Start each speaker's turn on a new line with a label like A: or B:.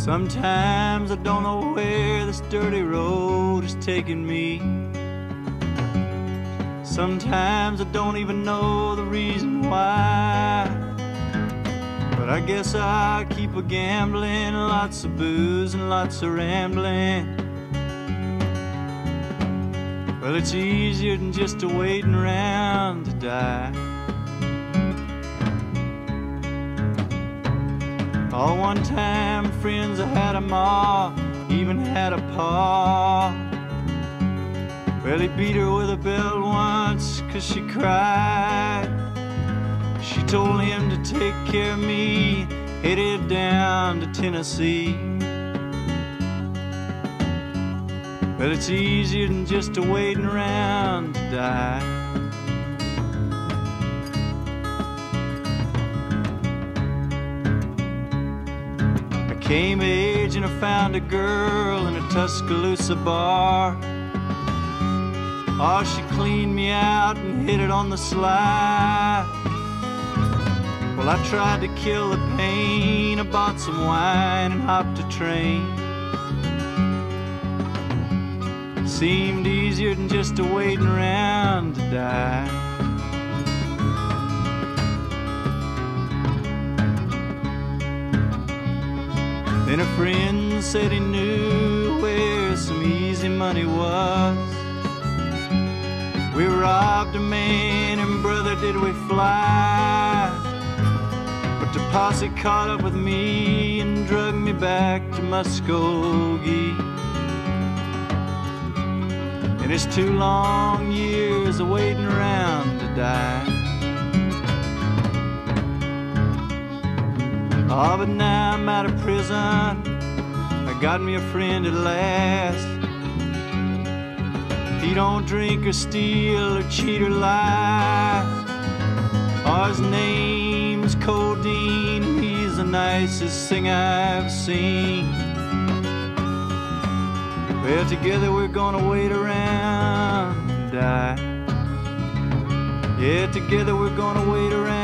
A: Sometimes I don't know where this dirty road is taking me. Sometimes I don't even know the reason why. But I guess I keep a gambling, lots of booze and lots of rambling. Well, it's easier than just a waiting around to die. All one time friends, I had a ma, even had a pa. Well, he beat her with a belt once 'cause she cried. She told him to take care of me, headed down to Tennessee. Well, it's easier than just a waiting around to die. Came of age and I found a girl in a Tuscaloosa bar. Oh, she cleaned me out and hit it on the sly. Well, I tried to kill the pain. I bought some wine and hopped a train. Seemed easier than just a waiting around to die. Then a friend said he knew where some easy money was. We robbed a man and brother did we fly. But the posse caught up with me and drugged me back to Muskogee. And it's 2 long years of waiting around to die. Oh, but now I'm out of prison, I got me a friend at last. He don't drink or steal or cheat or lie. Oh, his name's Codeine, and he's the nicest thing I've seen. Well, together we're gonna wait around and die. Yeah, together we're gonna wait around